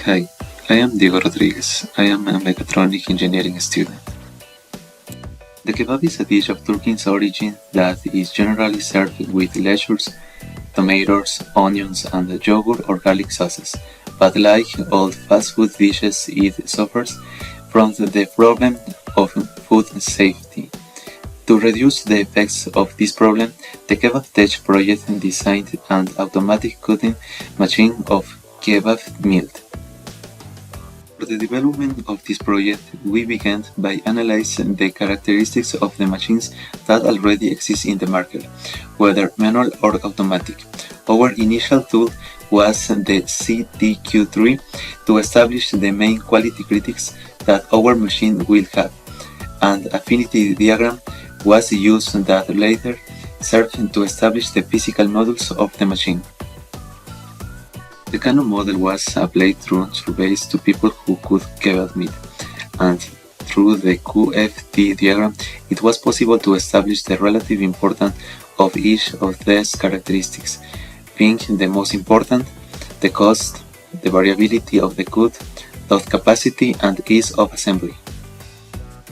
Hi, I am Diego Rodriguez. I am a mechatronic engineering student. The kebab is a dish of Turkish origin that is generally served with lettuce, tomatoes, onions, and yogurt or garlic sauces. But like all fast food dishes, it suffers from the problem of food safety. To reduce the effects of this problem, the KebaTech project designed an automatic cutting machine of kebab meat. For the development of this project, we began by analyzing the characteristics of the machines that already exist in the market, whether manual or automatic. Our initial tool was the CTQ3 to establish the main quality critics that our machine will have. An affinity diagram was used that later served to establish the physical models of the machine. The Canon model was applied through surveys to people who could kebab meat, and through the QFD diagram it was possible to establish the relative importance of each of these characteristics, being the most important, the cost, the variability of the cut, load capacity, and ease of assembly.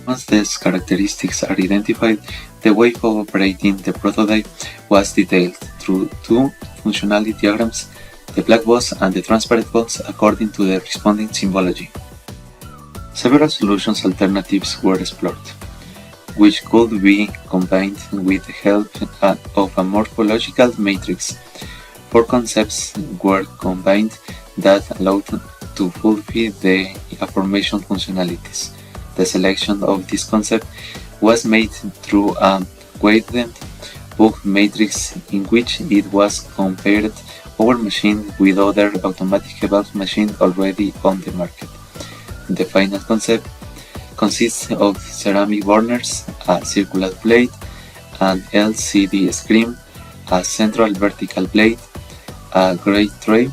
Once these characteristics are identified, the way of operating the prototype was detailed through two functionality diagrams, the black box and the transparent box according to the responding symbology. Several solutions alternatives were explored, which could be combined with the help of a morphological matrix. Four concepts were combined that allowed to fulfill the aforementioned functionalities. The selection of this concept was made through a weighted bug matrix in which it was compared our machine with other automatic kebab machines already on the market. The final concept consists of ceramic burners, a circular plate, an LCD screen, a central vertical plate, a gray tray,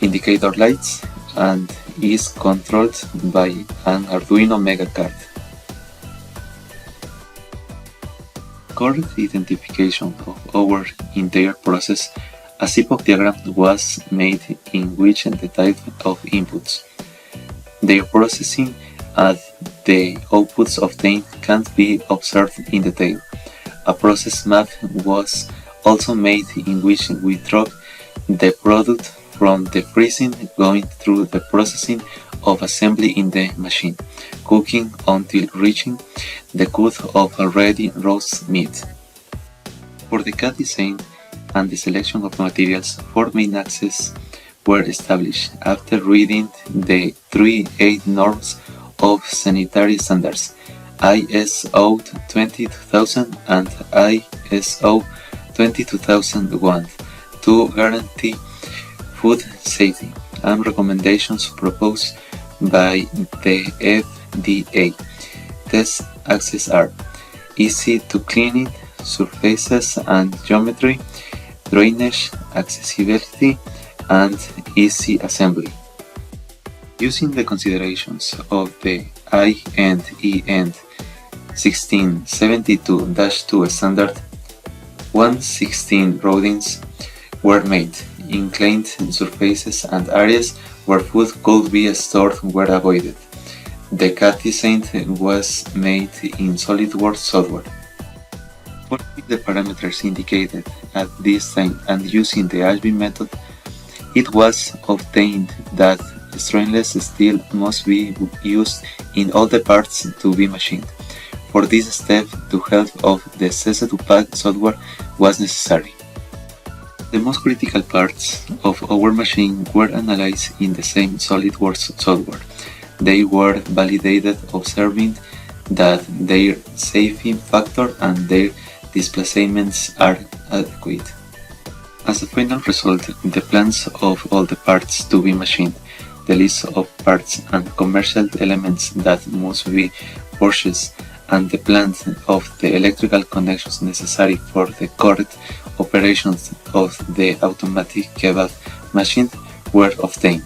indicator lights, and is controlled by an Arduino Mega card. Correct identification of our entire process, a epoch diagram was made in which the type of inputs, their processing, and the outputs obtained can be observed in detail. A process map was also made in which we track the product from the freezing going through the processing of assembly in the machine, cooking until reaching the cut of already roast meat. For the CAD design and the selection of materials, four main axes were established after reading the 3A norms of sanitary standards ISO 22000 and ISO 22001 to guarantee food safety and recommendations proposed by the FDA. These axes are easy to clean surfaces and geometry, drainage, accessibility, and easy assembly. Using the considerations of the I&EN 1672-2 standard, 116 roadings were made. Inclined surfaces and areas where food could be stored were avoided. The CAD design was made in SolidWorks software. Following the parameters indicated at this time and using the HB method, it was obtained that stainless steel must be used in all the parts to be machined. For this step, the help of the CC2PAD software was necessary. The most critical parts of our machine were analyzed in the same SolidWorks software. They were validated, observing that their safety factor and their displacements are adequate. As a final result, the plans of all the parts to be machined, the list of parts and commercial elements that must be purchased, and the plans of the electrical connections necessary for the correct operations of the automatic kebab machine were obtained.